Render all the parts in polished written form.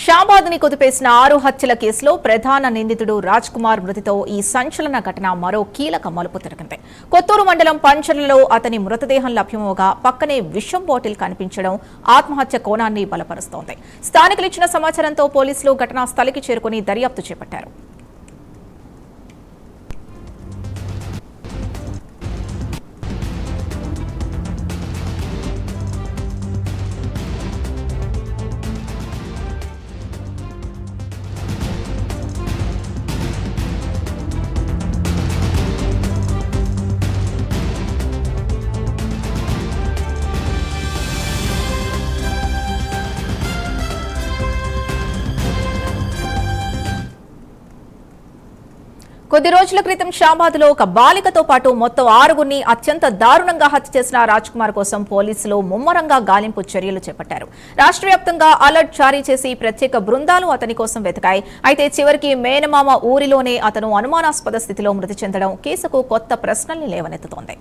షాబాద్ని కుదిపేసిన 6 హత్యల కేసులో ప్రధాన నిందితుడు రాజ్ కుమార్ మృతితో ఈ సంచలన ఘటన మరో కీలక మలుపు తిరిగింది. కొత్తూరు మండలం పంచర్లలో అతని మృతదేహం లభ్యమవగా పక్కనే విషం బాటిల్ కనిపించడం ఆత్మహత్య కోణాన్ని బలపరుస్తోంది. స్థానికులు ఇచ్చిన సమాచారంతో పోలీసులు ఘటనా స్థలికి చేరుకుని దర్యాప్తు చేపట్టారు. కొద్ది రోజుల క్రితం షాబాద్లో ఒక బాలికతో పాటు మొత్తం 6గురిని అత్యంత దారుణంగా హత్య చేసిన రాజ్ కుమార్ కోసం పోలీసులు ముమ్మరంగా గాలింపు చర్యలు చేపట్టారు. రాష్ట్ర వ్యాప్తంగా అలర్ట్ జారీ చేసి ప్రత్యేక బృందాలు అతని కోసం వెతికాయి. అయితే చివరికి మేనమామ ఊరిలోనే అతను అనుమానాస్పద స్థితిలో మృతి చెందడం కేసుకు కొత్త ప్రశ్నల్ని లేవనెత్తుతోంది.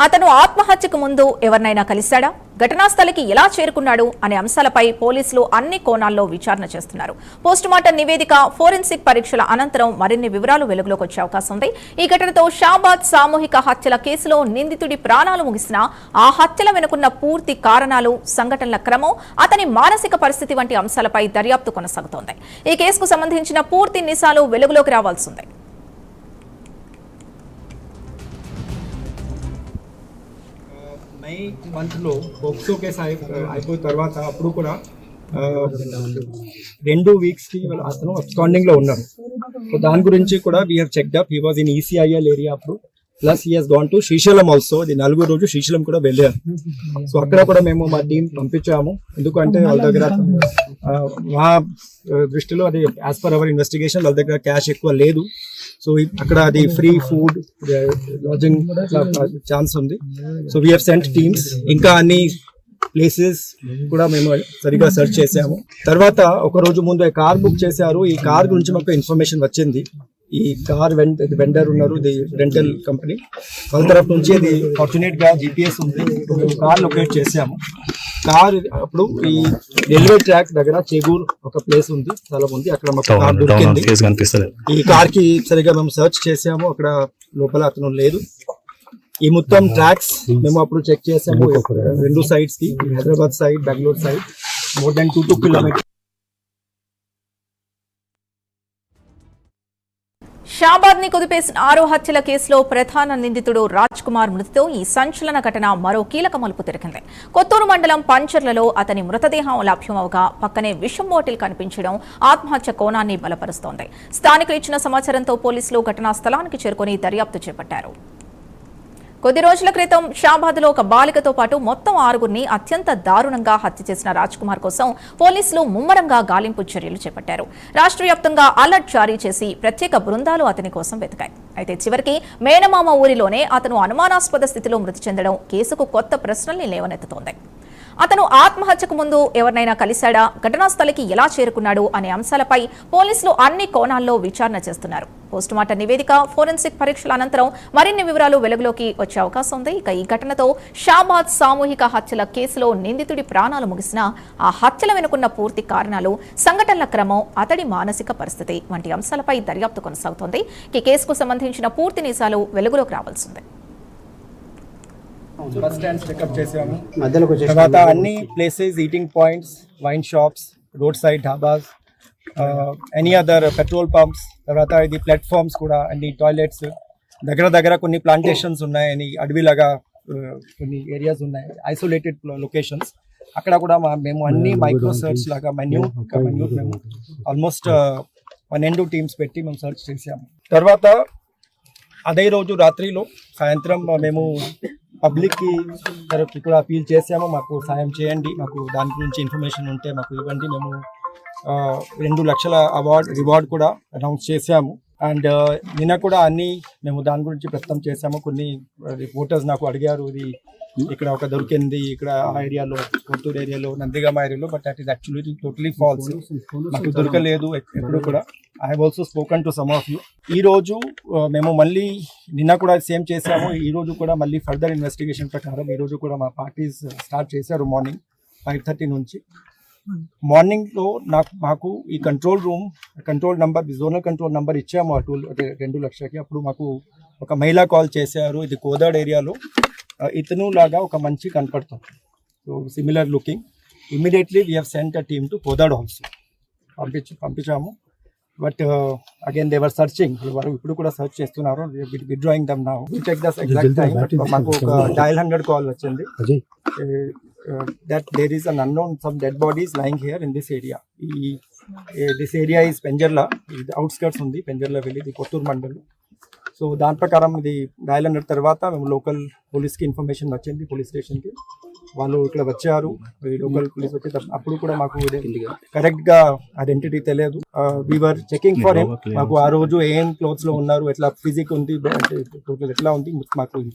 అతను ఆత్మహత్యకు ముందు ఎవరినైనా కలిశాడా, ఘటనా స్థలికి ఎలా చేరుకున్నాడు అనే అంశాలపై పోలీసులు అన్ని కోణాల్లో విచారణ చేస్తున్నారు. పోస్టుమార్టం నివేదిక, ఫోరెన్సిక్ పరీక్షల అనంతరం మరిన్ని వివరాలు వెలుగులోకి వచ్చే అవకాశం ఉంది. ఈ ఘటనతో షాబాద్ సామూహిక హత్యల కేసులో నిందితుడి ప్రాణాలు ముగిసినా ఆ హత్యల వెనుకున్న పూర్తి కారణాలు, సంఘటనల క్రమం, అతని మానసిక పరిస్థితి వంటి అంశాలపై దర్యాప్తు కొనసాగుతోంది. ఈ కేసుకు సంబంధించిన పూర్తి నిజాలు వెలుగులోకి రావాల్సిందే. మై మంత్లో పోక్సో కేసు అయిపోయిన తర్వాత అప్పుడు కూడా 2 వీక్స్కి అతను అబ్స్కాండింగ్లో ఉన్నారు. సో దాని గురించి కూడా we have checked up. He was in ECIL area అప్పుడు. Plus he has gone to Srisailam also. అది 4 రోజు శ్రీశైలం కూడా వెళ్ళారు. సో అక్కడ కూడా మేము మా టీం పంపించాము. ఎందుకంటే వాళ్ళ దగ్గర మా దృష్టిలో అది యాజ్ పర్ అవర్ ఇన్వెస్టిగేషన్ వాళ్ళ దగ్గర క్యాష్ ఎక్కువ లేదు. సో అక్కడ అది ఫ్రీ ఫుడ్, లాడ్జింగ్ ఛాన్స్ ఉంది. So we have cent teams. ఇంకా అన్ని ప్లేసెస్ కూడా మేము సరిగా సెర్చ్ చేసాము. తర్వాత ఒక రోజు ముందు కార్ బుక్ చేశారు. ఈ కార్ గురించి మాకు ఇన్ఫర్మేషన్ వచ్చింది. ఈ కార్ వెండర్ ఉన్నారు, ది రెంటల్ కంపెనీ వాళ్ళ తరఫు నుంచి అది ఫార్చునేట్ గా GPS ఉంది. మేము కార్ లొకేట్ చేసాము. కార్ అప్పుడు ఈ రైల్వే ట్రాక్ దగ్గర చెగూర్ ఒక ప్లేస్ ఉంది, స్థలం ఉంది. అక్కడ మాకు కార్ దొరికింది. ఈ కార్ కి సరిగా మేము సర్చ్ చేసాము. అక్కడ లోపల అతను లేదు. ఈ మొత్తం ట్రాక్స్ మేము అప్పుడు చెక్ చేసాము. 2 సైడ్స్ కి, Hyderabad side, Bengaluru side, more than 2 kilometre. షాబాద్ని కుదిపేసిన 6 హత్యల కేసులో ప్రధాన నిందితుడు రాజ్ కుమార్ మృతితో ఈ సంచలన ఘటన మరో కీలక మలుపు తిరిగింది. కొత్తూరు మండలం పంచర్లలో అతని మృతదేహం లభ్యమవగా పక్కనే విషం బాటిల్ కనిపించడం ఆత్మహత్య కోణాన్ని బలపరుస్తోంది. స్థానికులు ఇచ్చిన సమాచారంతో పోలీసులు ఘటనా స్థలానికి చేరుకుని దర్యాప్తు చేపట్టారు. కొద్ది రోజుల క్రితం షాబాద్లో ఒక బాలికతో పాటు మొత్తం 6గురిని అత్యంత దారుణంగా హత్య చేసిన రాజ్ కుమార్ కోసం పోలీసులు ముమ్మరంగా గాలింపు చర్యలు చేపట్టారు. రాష్ట్ర వ్యాప్తంగా అలర్ట్ జారీ చేసి ప్రత్యేక బృందాలు అతని కోసం వెతికాయి. అయితే చివరికి మేనమామ ఊరిలోనే అతను అనుమానాస్పద స్థితిలో మృతి చెందడం కేసుకు కొత్త ప్రశ్నల్ని లేవనెత్తుతోంది. అతను ఆత్మహత్యకు ముందు ఎవరినైనా కలిశాడా, ఘటనా స్థలికి ఎలా చేరుకున్నాడు అనే అంశాలపై పోలీసులు అన్ని కోణాల్లో విచారణ చేస్తున్నారు. పోస్టుమార్టం నివేదిక, ఫోరెన్సిక్ పరీక్షల అనంతరం మరిన్ని వివరాలు వెలుగులోకి వచ్చే అవకాశం ఉంది. ఇక ఈ ఘటనతో షాబాద్ సామూహిక హత్యల కేసులో నిందితుడి ప్రాణాలు ముగిసినా ఆ హత్యల వెనుకున్న పూర్తి కారణాలు, సంఘటనల క్రమం, అతడి మానసిక పరిస్థితి వంటి అంశాలపై దర్యాప్తు కొనసాగుతోంది. ఈ కేసుకు సంబంధించిన పూర్తి నిజాలు వెలుగులోకి రావాల్సిందే. బస్ స్టాండ్స్ చెకప్ చేసాము. తర్వాత అన్ని places, eating points, wine shops, road side dhabas, any other petrol pumps, తర్వాత ఇది ప్లాట్ఫామ్స్ కూడా, అన్ని టాయిలెట్స్ దగ్గర కొన్ని ప్లాంటేషన్స్ ఉన్నాయి, అని అడవిలాగా కొన్ని ఏరియాస్ ఉన్నాయి, ఐసోలేటెడ్ లొకేషన్స్. అక్కడ కూడా మేము అన్ని మైక్రో సర్చ్ లాగా మేము ఆల్మోస్ట్ 12 టీమ్స్ పెట్టి మేము సర్చ్ చేసాము. తర్వాత అదే రోజు రాత్రిలో సాయంత్రం మేము పబ్లిక్కి తరఫు కూడా అపీల్ చేసాము. మాకు సాయం చేయండి, మాకు దాని గురించి ఇన్ఫర్మేషన్ ఉంటే మాకు ఇవ్వండి. మేము 2 లక్షల రివార్డ్ కూడా అనౌన్స్ చేసాము. అండ్ నిన్న కూడా అన్ని మేము దాని గురించి ప్రస్తుతం చేసాము. కొన్ని రిపోర్టర్స్ నాకు అడిగారు ఇది ఇక్కడ ఒక దొరికింది ఇక్కడ ఆ ఏరియాలో కొత్తూరు ఏరియాలో నందిగామ ఏరియాలో, but that is actually totally falls. నాకు దొరకలేదు ఎప్పుడు కూడా. I have also spoken to some of you. ఈ రోజు మేము మళ్ళీ నిన్న కూడా సేమ్ చేసాము. ఈ రోజు కూడా మళ్ళీ ఫర్దర్ ఇన్వెస్టిగేషన్ ప్రకారం ఈ రోజు కూడా మా పార్టీస్ స్టార్ట్ చేశారు మార్నింగ్ 5:30 నుంచి. మార్నింగ్ లో మాకు ఈ control number zonal control number ఇచ్చాము అటు 2 లక్షలకి. అప్పుడు మాకు ఒక మహిళ కాల్ చేశారు, ఇది కోదాడ్ ఏరియాలో ఇతను లాగా ఒక మంచి కనపడుతుంది, so similar looking. Immediately we have sent a team to Kodad also. పంపించాము. But again they were searching, ఇప్పుడు కూడా సర్చ్ చేస్తున్నారు. Withdrawing them now to check the exact time. మాకు ఒక డయల్ 100 కాల్ వచ్చింది that there is an unknown some dead bodies lying here in this area. This area is Penjarla, the outskirts undi Penjarla village, Kotturu mandal. So దాని ప్రకారం ఇది dial 100 తర్వాత మేము local పోలీస్కి information వచ్చింది, పోలీస్ స్టేషన్కి. వాళ్ళు ఇక్కడ వచ్చారు, లోకల్ పోలీస్ వచ్చి అప్పుడు కూడా మాకు కరెక్ట్గా ఐడెంటిటీ తెలియదు. We're checking for him. మాకు ఆ రోజు ఏం క్లోత్స్లో ఉన్నారు, ఎట్లా ఫిజిక్ ఉంది, టోటల్ ఎట్లా ఉంది మాకు